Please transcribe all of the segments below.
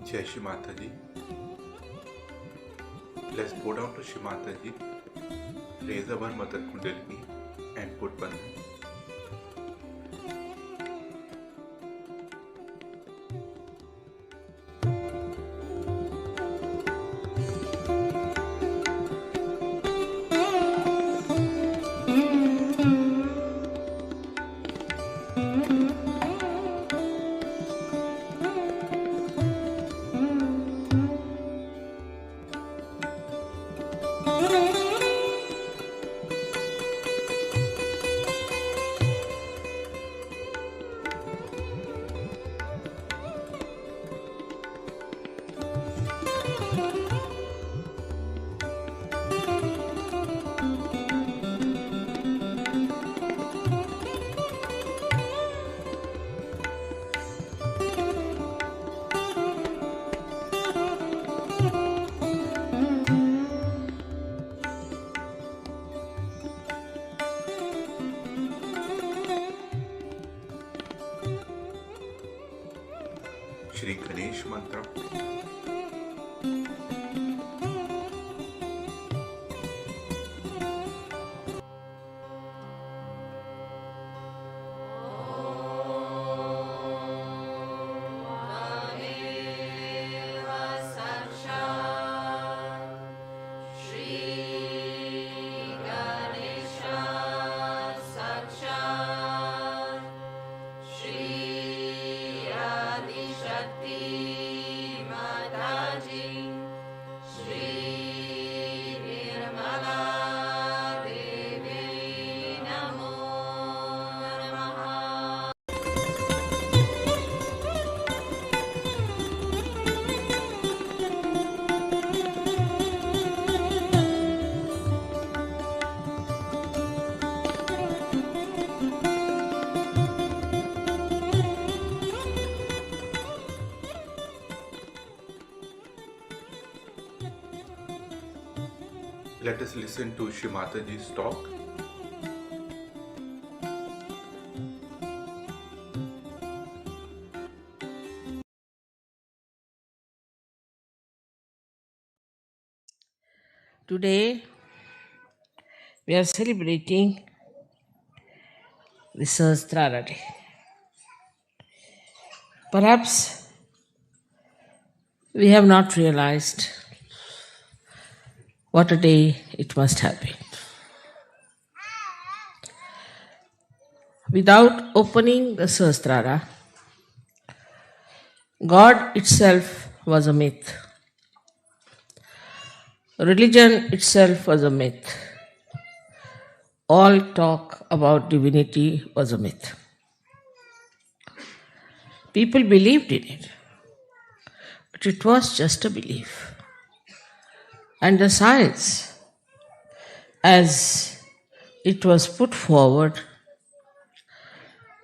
Jai Shri Mataji. Let's bow down to Shri Mataji, raise our Mother Kundalini and put Bandhan. Shri Ganesh Mantra. Let us listen to Shri Mataji's talk. Today we are celebrating the Sahasrara Day. Perhaps we have not realized what a day it must have been. Without opening the Sahasrara, God itself was a myth. Religion itself was a myth. All talk about divinity was a myth. People believed in it, but it was just a belief. And the science, as it was put forward,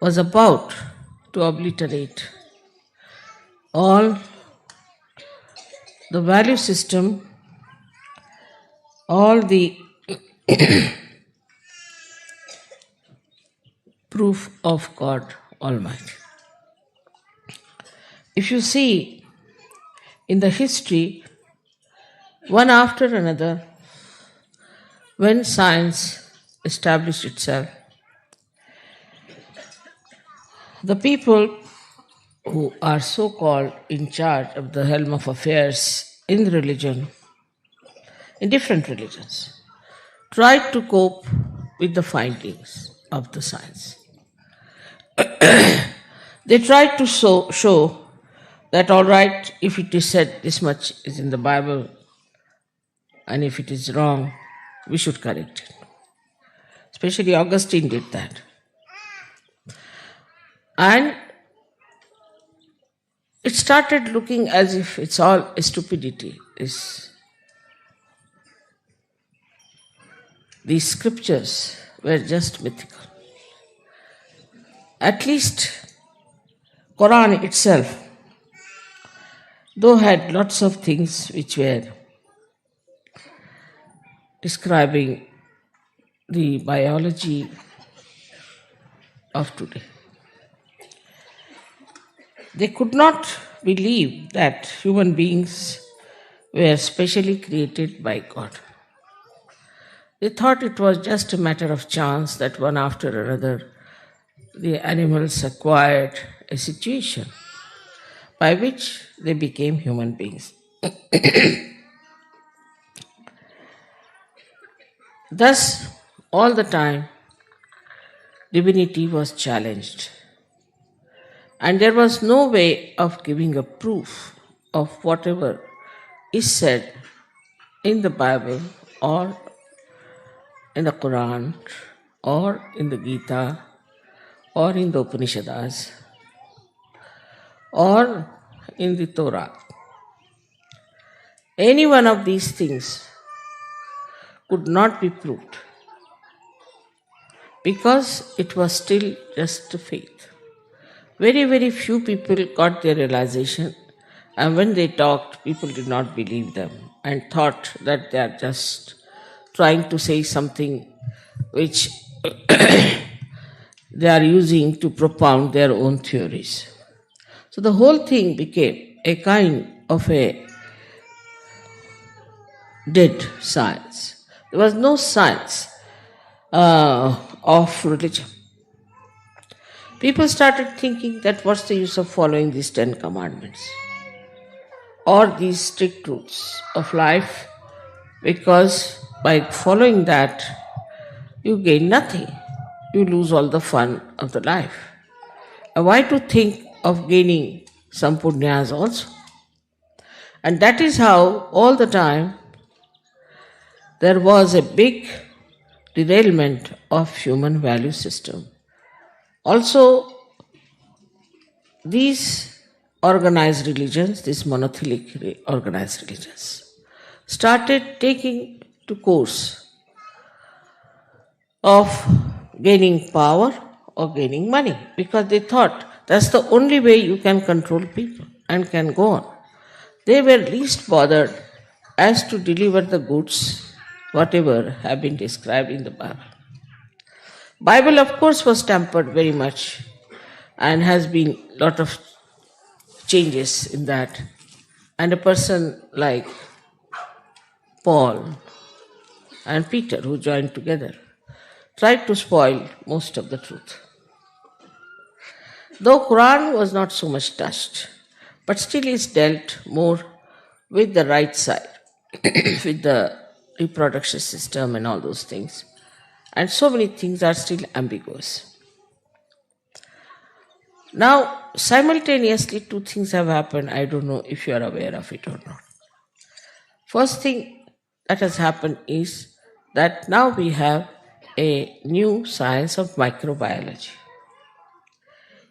was about to obliterate all the value system, all the proof of God Almighty. If you see in the history, one after another, when science established itself, the people who are so-called in charge of the helm of affairs in religion, in different religions, tried to cope with the findings of the science. They tried to show that, all right, if it is said this much is in the Bible, and if it is wrong, we should correct it. Especially Augustine did that. And it started looking as if it's all a stupidity. These scriptures were just mythical. At least Quran itself, though had lots of things which were describing the biology of today, they could not believed that human beings were specially created by God. They thought it was just a matter of chance that one after another the animals acquired a situation by which they became human beings. Thus, all the time, divinity was challenged, and there was no way of giving a proof of whatever is said in the Bible or in the Quran or in the Gita or in the Upanishads or in the Torah. Any one of these things could not be proved because it was still just faith. Very, very few people got their realization, and when they talked, people did not believe them and thought that they are just trying to say something which they are using to propound their own theories. So the whole thing became a kind of a dead science. There was no science of religion. People started thinking that what's the use of following these 10 commandments or these strict rules of life, because by following that you gain nothing. You lose all the fun of the life. And why to think of gaining some punyas also? And that is how all the time there was a big derailment of human value system. Also, these organized religions, these monotheistic organized religions, started taking to course of gaining power or gaining money, because they thought that's the only way you can control people and can go on. They were least bothered as to deliver the goods, whatever have been described in the Bible. Bible, of course, was tampered very much and has been lot of changes in that. And a person like Paul and Peter, who joined together, tried to spoil most of the truth. Though Quran was not so much touched, but still is dealt more with the right side, with the reproduction system and all those things. And so many things are still ambiguous. Now, simultaneously, two things have happened. I don't know if you are aware of it or not. First thing that has happened is that now we have a new science of microbiology,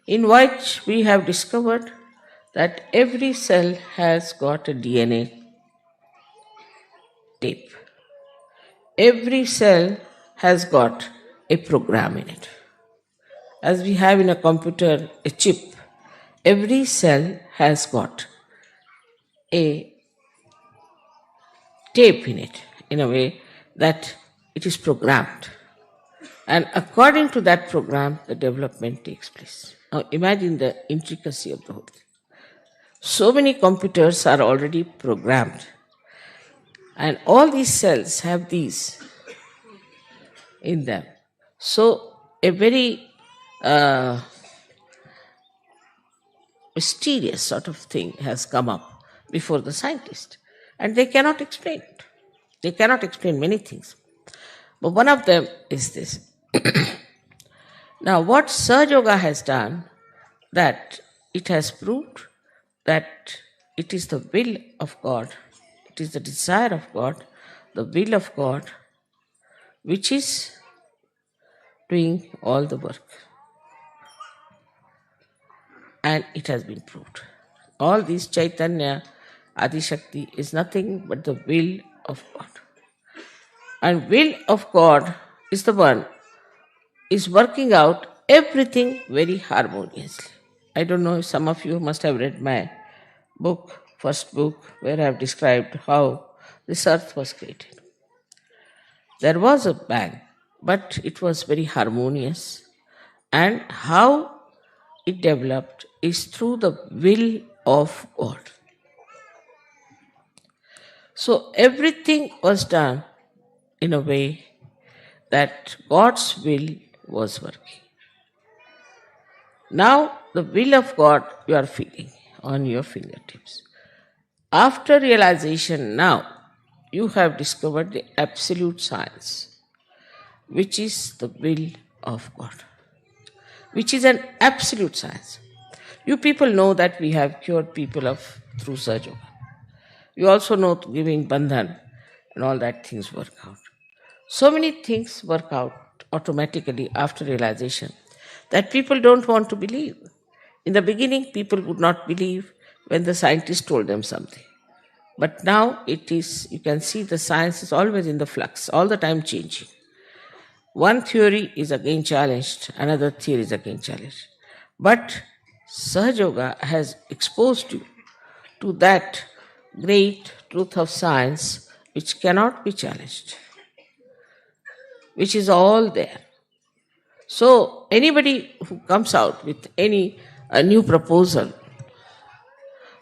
in which we have discovered that every cell has got a DNA tape. Every cell has got a program in it. As we have in a computer a chip, every cell has got a tape in it, in a way that it is programmed. And according to that program, the development takes place. Now imagine the intricacy of the whole thing. So many computers are already programmed, and all these cells have these in them. So a very mysterious sort of thing has come up before the scientist, and they cannot explain it. They cannot explain many things. But one of them is this. Now, what Sahaja Yoga has done, that it has proved that it is the will of God, it is the desire of God, the will of God, which is doing all the work. And it has been proved. All this Chaitanya, Adi Shakti is nothing but the will of God. And will of God is the one is working out everything very harmoniously. I don't know if some of you must have read my book, first book, where I have described how this earth was created. There was a bang, but it was very harmonious. And how it developed is through the will of God. So everything was done in a way that God's will was working. Now, the will of God you are feeling on your fingertips. After realization, now you have discovered the absolute science, which is the will of God, which is an absolute science. You people know that we have cured people of through Sahaja Yoga. You also know giving bandhan and all that things work out. So many things work out automatically after realization that people don't want to believe. In the beginning, people would not believe when the scientists told them something. But now it is, you can see the science is always in the flux, all the time changing. One theory is again challenged, another theory is again challenged. But Sahaja Yoga has exposed you to that great truth of science which cannot be challenged, which is all there. So anybody who comes out with any new proposal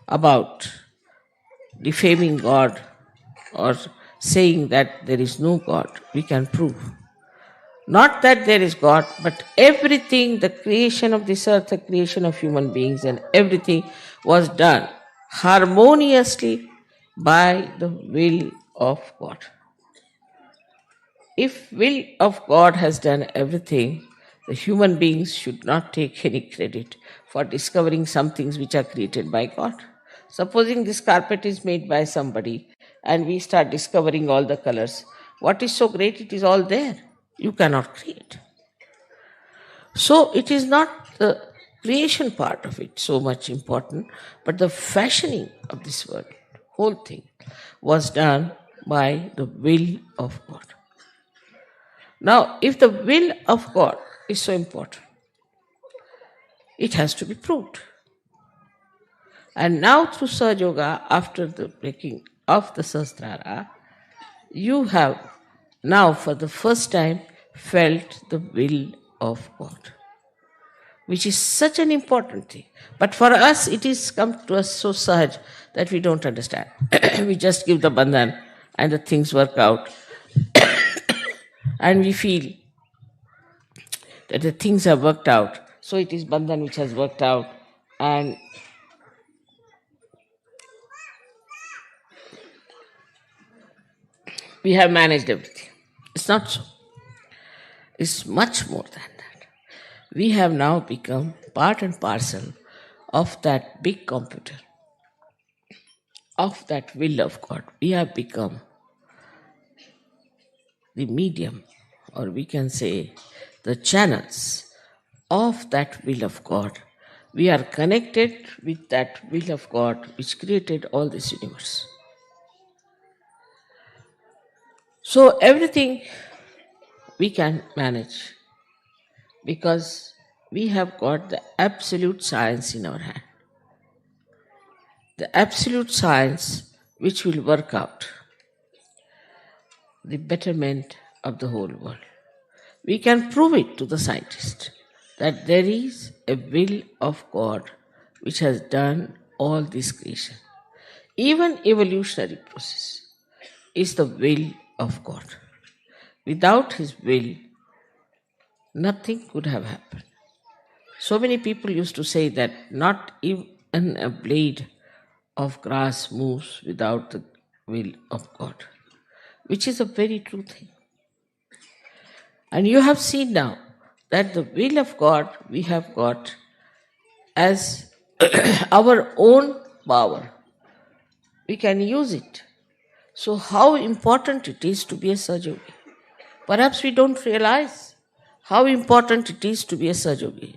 about defaming God or saying that there is no God, we can prove. Not that there is God, but everything, the creation of this earth, the creation of human beings, and everything was done harmoniously by the will of God. If will of God has done everything, the human beings should not take any credit for discovering some things which are created by God. Supposing this carpet is made by somebody and we start discovering all the colors, what is so great? It is all there. You cannot create. So it is not the creation part of it so much important, but the fashioning of this world, whole thing, was done by the will of God. Now, if the will of God is so important, it has to be proved. And now through Sahaja Yoga, after the breaking of the Sahasrara, you have now for the first time felt the will of God, which is such an important thing. But for us, it is come to us so sahaj that we don't understand. We just give the bandhan and the things work out. And we feel that the things have worked out. So it is bandhan which has worked out. And we have managed everything. It's not so. It's much more than that. We have now become part and parcel of that big computer, of that will of God. We have become the medium, or we can say the channels of that will of God. We are connected with that will of God which created all this universe. So everything we can manage because we have got the absolute science in our hand. The absolute science which will work out the betterment of the whole world. We can prove it to the scientist that there is a will of God which has done all this creation. Even evolutionary process is the will of God. Without His will, nothing could have happened. So many people used to say that not even a blade of grass moves without the will of God, which is a very true thing. And you have seen now that the will of God we have got as our own power. We can use it. So, how important it is to be a Sahaja Yogi? Perhaps we don't realize how important it is to be a Sahaja Yogi.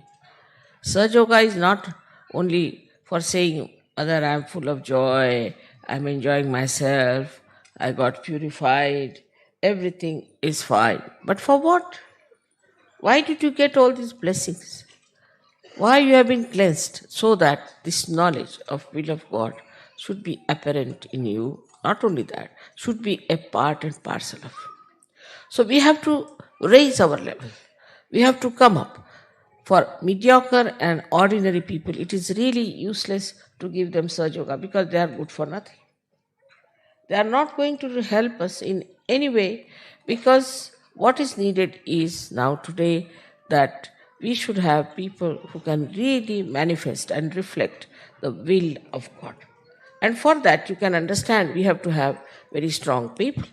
Sahaja Yoga is not only for saying, Mother, I am full of joy, I am enjoying myself, I got purified, everything is fine. But for what? Why did you get all these blessings? Why you have been cleansed? So that this knowledge of will of God should be apparent in you. Not only that, should be a part and parcel of you. So we have to raise our level. We have to come up. For mediocre and ordinary people, it is really useless to give them Sahaja Yoga because they are good for nothing. They are not going to help us in any way, because what is needed is now today that we should have people who can really manifest and reflect the will of God. And for that, you can understand we have to have very strong people,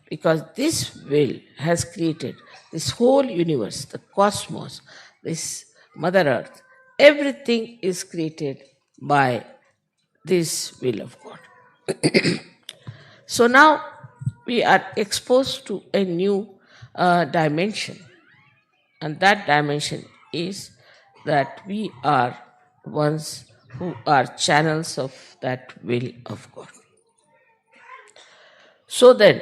because this will has created this whole universe, the cosmos, this Mother Earth. Everything is created by this will of God. So now we are exposed to a new dimension, and that dimension is that we are ones who are channels of that will of God. So then,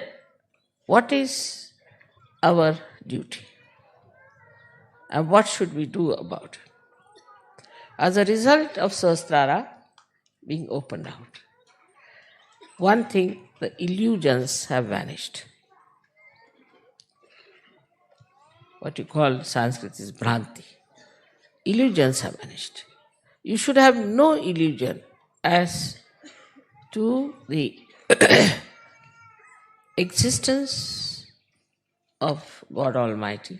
what is our duty? And what should we do about it? As a result of Sahasrara being opened out, one thing, the illusions have vanished. What you call Sanskrit is Bhranti. Illusions have vanished. You should have no illusion as to the existence of God Almighty,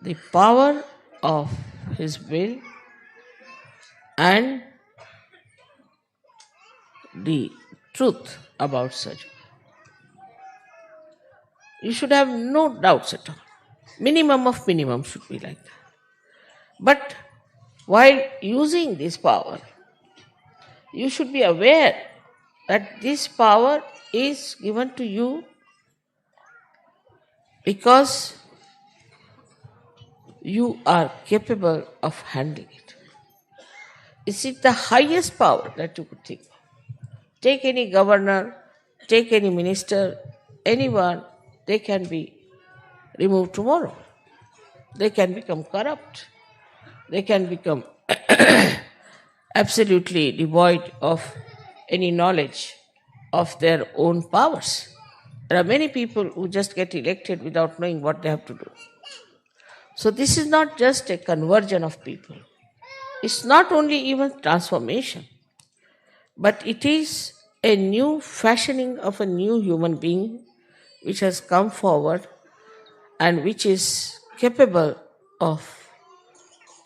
the power of His will, and the truth about such. You should have no doubts at all. Minimum of minimum should be like that. But while using this power, you should be aware that this power is given to you because you are capable of handling it. Is it the highest power that you could think of? Take any governor, take any minister, anyone, they can be removed tomorrow. They can become corrupt. They can become absolutely devoid of any knowledge of their own powers. There are many people who just get elected without knowing what they have to do. So this is not just a conversion of people. It's not only even transformation, but it is a new fashioning of a new human being which has come forward and which is capable of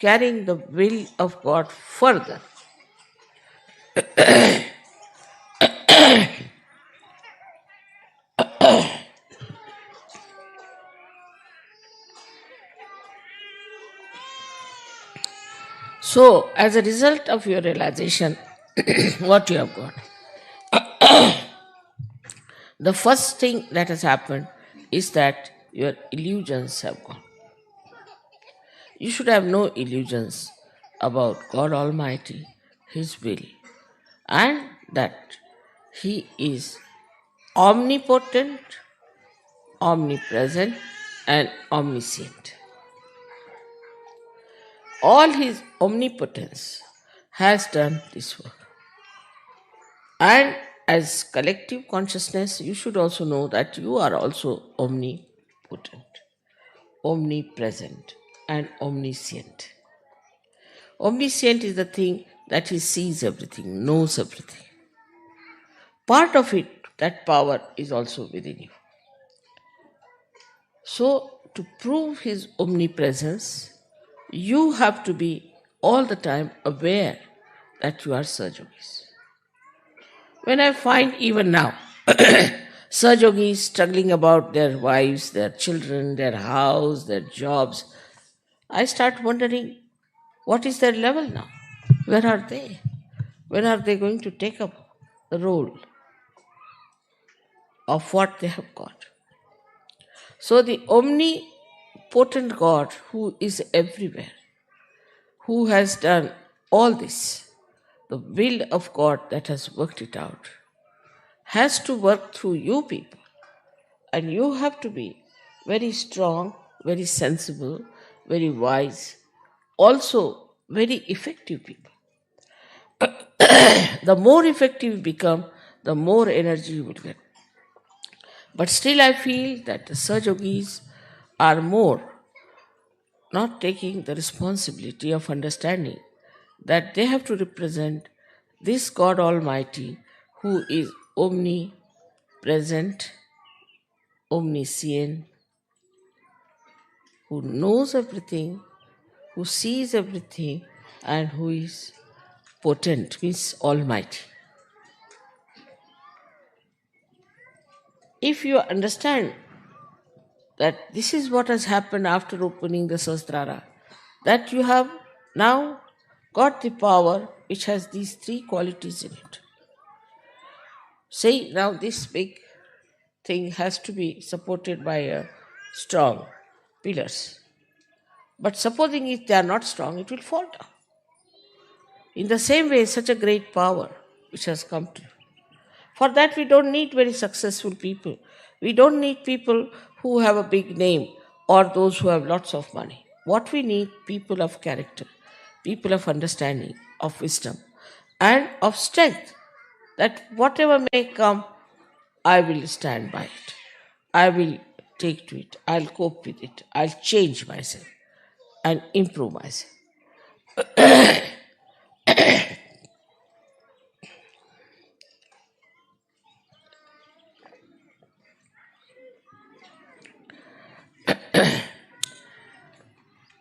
carrying the will of God further. So, as a result of your realization, what you have got, the first thing that has happened is that your illusions have gone. You should have no illusions about God Almighty, His will, and that He is omnipotent, omnipresent, and omniscient. All His omnipotence has done this work. And as collective consciousness, you should also know that you are also omnipotent, omnipresent, and omniscient. Omniscient is the thing that He sees everything, knows everything. Part of it, that power, is also within you. So, to prove His omnipresence, you have to be all the time aware that you are Sahajogis. When I find even now, Sahajogis struggling about their wives, their children, their house, their jobs, I start wondering, what is their level now? Where are they? When are they going to take up the role of what they have got? So the omnipotent God, who is everywhere, who has done all this, the will of God that has worked it out, has to work through you people. And you have to be very strong, very sensible, very wise, also very effective people. The more effective you become, the more energy you will get. But still I feel that the Sahajogis are more not taking the responsibility of understanding that they have to represent this God Almighty who is omnipresent, omniscient, who knows everything, who sees everything, and who is potent, means almighty. If you understand that this is what has happened after opening the Sahasrara, that you have now got the power which has these three qualities in it. Say now this big thing has to be supported by a strong pillars. But supposing if they are not strong, it will fall down. In the same way, such a great power which has come to you. For that, we don't need very successful people. We don't need people who have a big name or those who have lots of money. What we need, people of character, people of understanding, of wisdom, and of strength. That whatever may come, I will stand by it. I will take to it. I'll cope with it. I'll change myself and improve myself.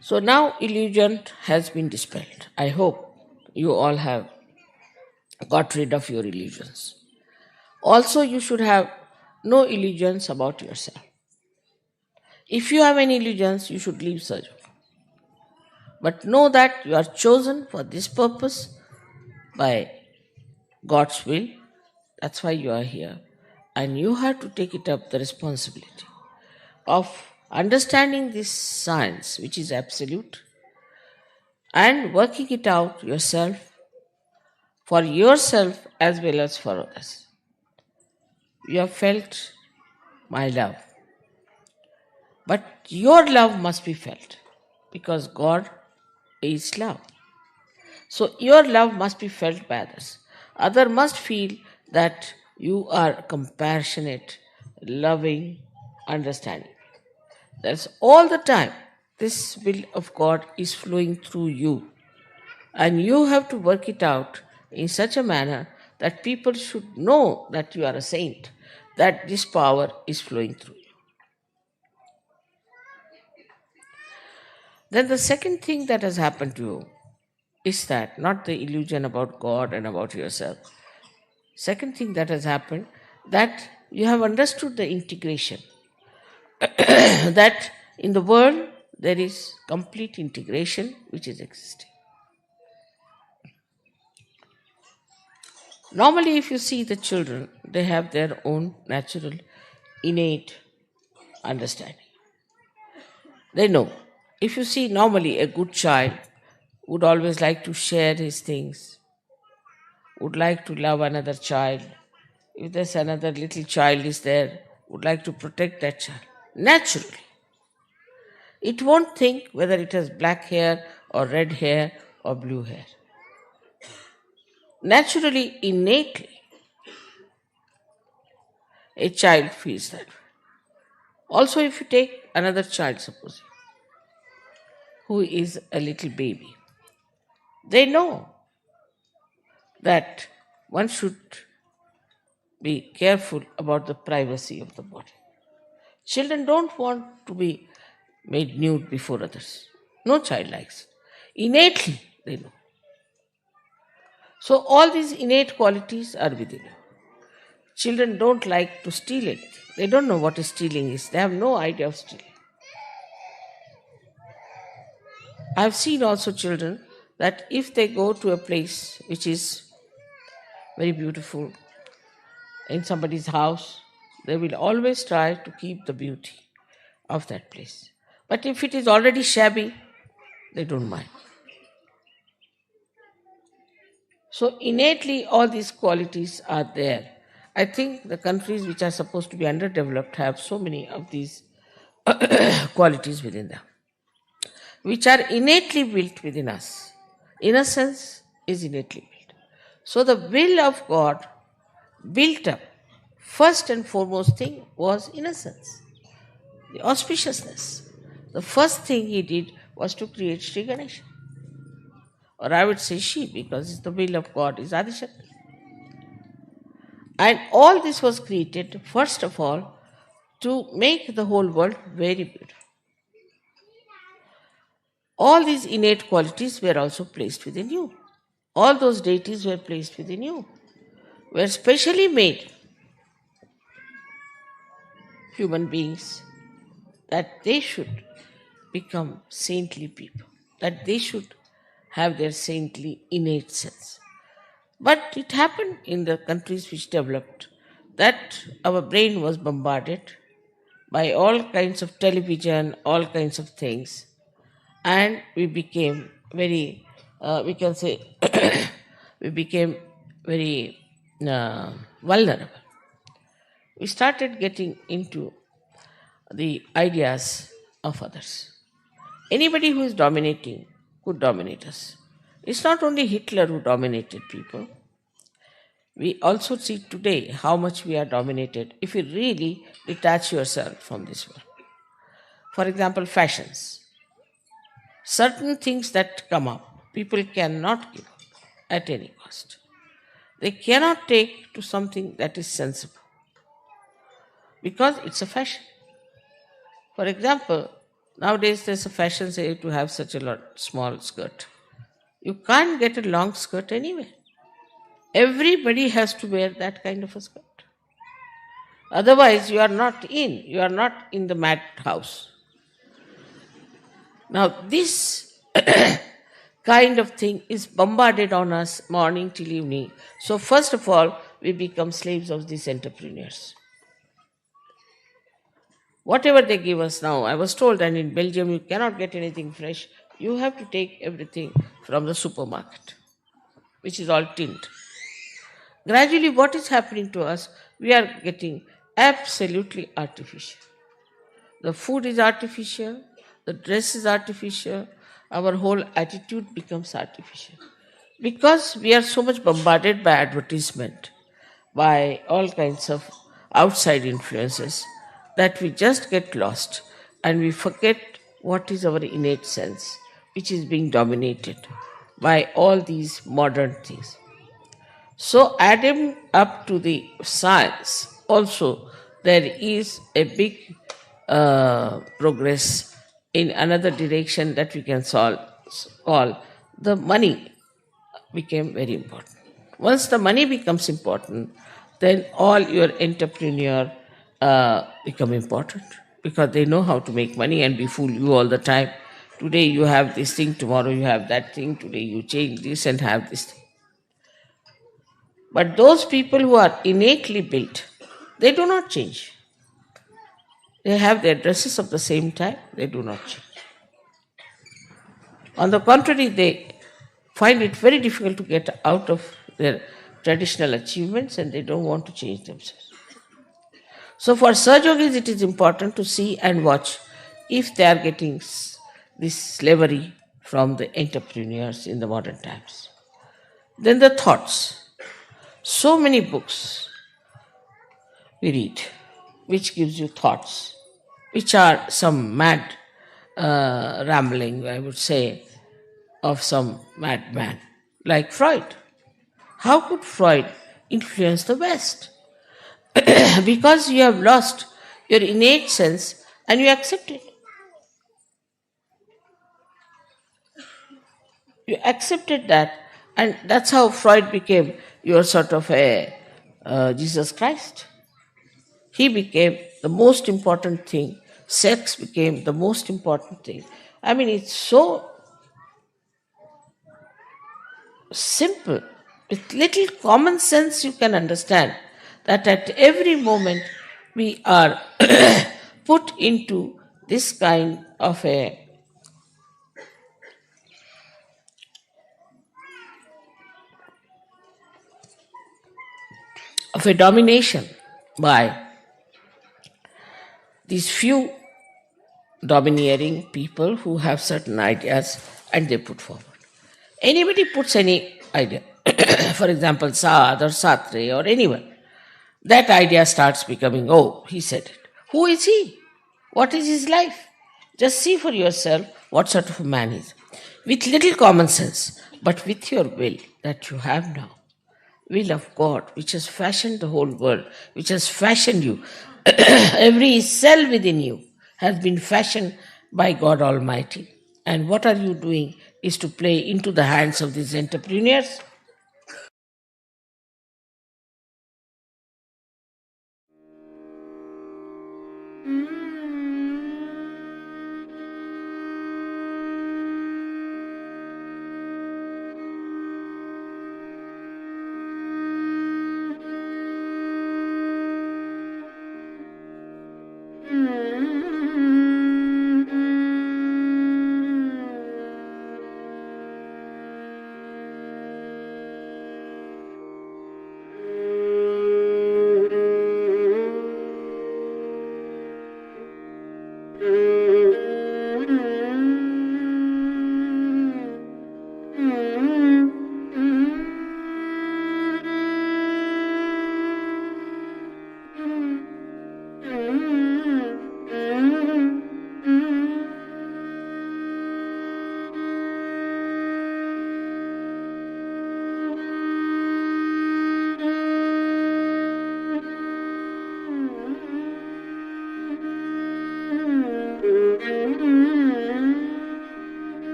So now illusion has been dispelled. I hope you all have got rid of your illusions. Also, you should have no illusions about yourself. If you have any illusions, you should leave surgery. But know that you are chosen for this purpose by God's will. That's why you are here. And you have to take it up the responsibility of understanding this science, which is absolute, and working it out yourself, for yourself as well as for others. You have felt my love. But your love must be felt because God is love. So your love must be felt by others. Others must feel that you are compassionate, loving, understanding. That's all the time. This will of God is flowing through you. And you have to work it out in such a manner that people should know that you are a saint, that this power is flowing through you. Then the second thing that has happened to you is that not the illusion about God and about yourself. Second thing that has happened, that you have understood the integration. That in the world there is complete integration which is existing. Normally, if you see the children, they have their own natural, innate understanding. They know. If you see normally a good child would always like to share his things, would like to love another child. If there's another little child is there, would like to protect that child. Naturally. It won't think whether it has black hair or red hair or blue hair. Naturally, innately, a child feels that way. Also, if you take another child, suppose, who is a little baby, they know that one should be careful about the privacy of the body. Children don't want to be made nude before others. No child likes it. Innately, they know. So, all these innate qualities are within you. Children don't like to steal anything. They don't know what stealing is. They have no idea of stealing. I have seen also children that if they go to a place which is very beautiful, in somebody's house, they will always try to keep the beauty of that place. But if it is already shabby, they don't mind. So innately all these qualities are there. I think the countries which are supposed to be underdeveloped have so many of these qualities within them, which are innately built within us. Innocence is innately built. So the will of God built up, first and foremost thing was innocence, the auspiciousness. The first thing he did was to create Sri Ganesha. Or I would say she, because the will of God is Adishakti. And all this was created, first of all, to make the whole world very beautiful. All these innate qualities were also placed within you. All those deities were placed within you, were specially made human beings that they should become saintly people, that they should have their saintly innate sense. But it happened in the countries which developed that our brain was bombarded by all kinds of television, all kinds of things, and we became very, we can say, we became very vulnerable. We started getting into the ideas of others. Anybody who is dominating could dominate us. It's not only Hitler who dominated people. We also see today how much we are dominated if you really detach yourself from this world. For example, fashions. Certain things that come up, people cannot give up at any cost. They cannot take to something that is sensible because it's a fashion. For example, nowadays there's a fashion say to have such a small skirt. You can't get a long skirt anywhere. Everybody has to wear that kind of a skirt. Otherwise, you are not in the madhouse. Now, this kind of thing is bombarded on us morning till evening. So, first of all, we become slaves of these entrepreneurs. Whatever they give us now, I was told, and in Belgium you cannot get anything fresh. You have to take everything from the supermarket, which is all tinned. Gradually, what is happening to us? We are getting absolutely artificial. The food is artificial, the dress is artificial, our whole attitude becomes artificial. Because we are so much bombarded by advertisement, by all kinds of outside influences, that we just get lost and we forget what is our innate sense, which is being dominated by all these modern things. So, adding up to the science, also there is a big progress in another direction that we can call the money became very important. Once the money becomes important, then all your entrepreneur become important because they know how to make money and we fool you all the time. Today you have this thing, tomorrow you have that thing, today you change this and have this thing. But those people who are innately built, they do not change. They have their dresses of the same type, they do not change. On the contrary, they find it very difficult to get out of their traditional achievements and they don't want to change themselves. So for Sahajogis, it is important to see and watch if they are getting this slavery from the entrepreneurs in the modern times. Then the thoughts. So many books we read, which gives you thoughts, which are some mad rambling, I would say, of some madman, like Freud. How could Freud influence the West? Because you have lost your innate sense and you accept it. You accepted that, and that's how Freud became your sort of a Jesus Christ. He became the most important thing. Sex became the most important thing. I mean, it's so simple. With little common sense, you can understand that at every moment we are put into this kind of a domination by these few domineering people who have certain ideas and they put forward. Anybody puts any idea, for example, Saad or Sartre or anyone, that idea starts becoming, oh, he said it. Who is he? What is his life? Just see for yourself what sort of a man he is. With little common sense, but with your will that you have now, will of God, which has fashioned the whole world, which has fashioned you, every cell within you has been fashioned by God Almighty. And what are you doing is to play into the hands of these entrepreneurs.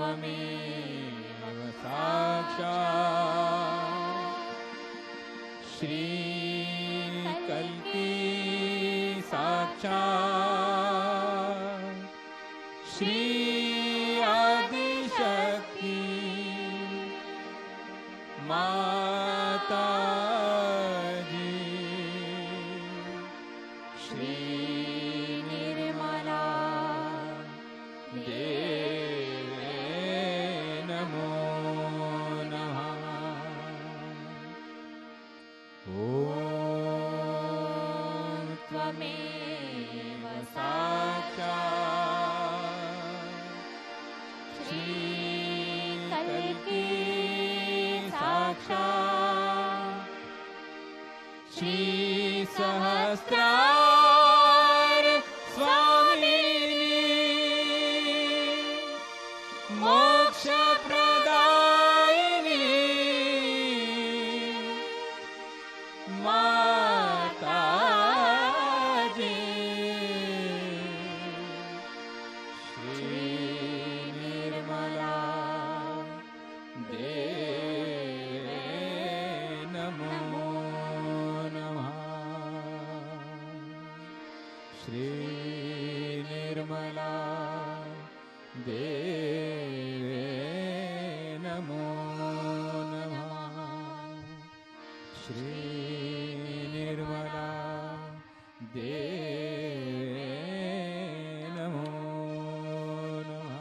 त्वमेव साक्षात् श्रीकल्की साक्षात् श्री आदिशक्ति माता जी श्री निर्मला देवे नमो नमः। ॐ त्वमेव साक्षात् श्रीकल्की साक्षात् श्री सहस्रार स्वामिनी मोक्ष प्रदायिनी माता जी श्री निर्मला देवे नमो नमः। श्री निर्मला देवे नमो नमः। श्री निर्मला देवे नमो नमः।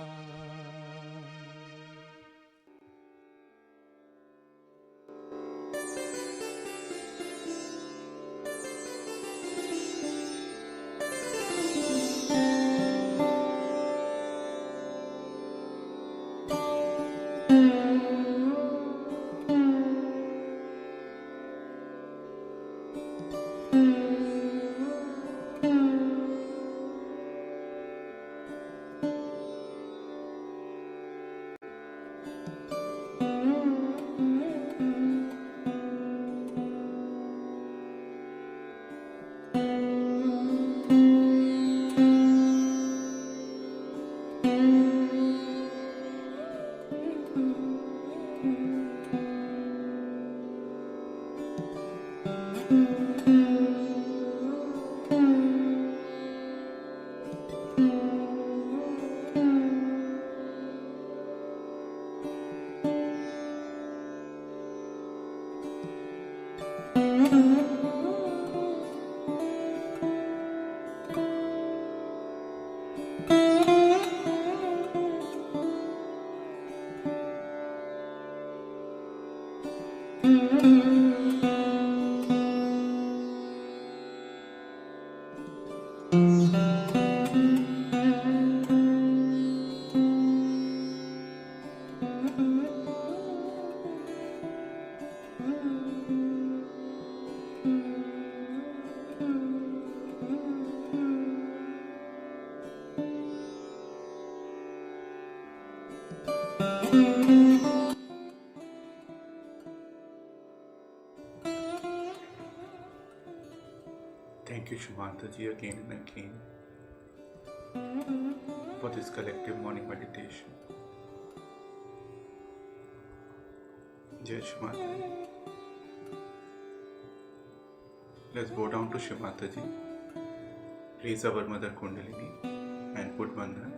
Thank you, Shimanta ji, again and again for this collective morning meditation. Jai Shimanta ji. Let's bow down to Shimanta ji. Raise our mother Kundalini and put bandhan.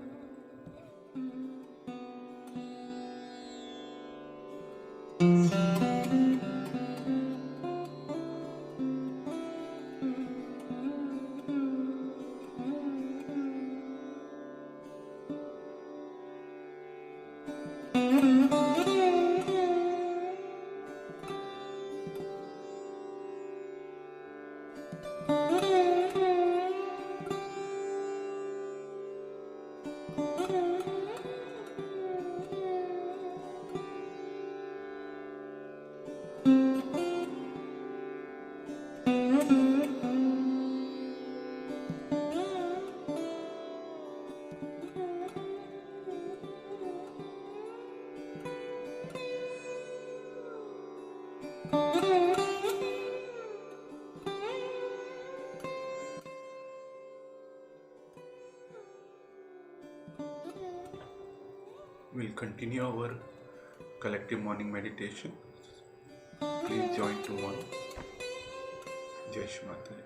We'll continue our collective morning meditation. Please join tomorrow. Jai Shri Mataji.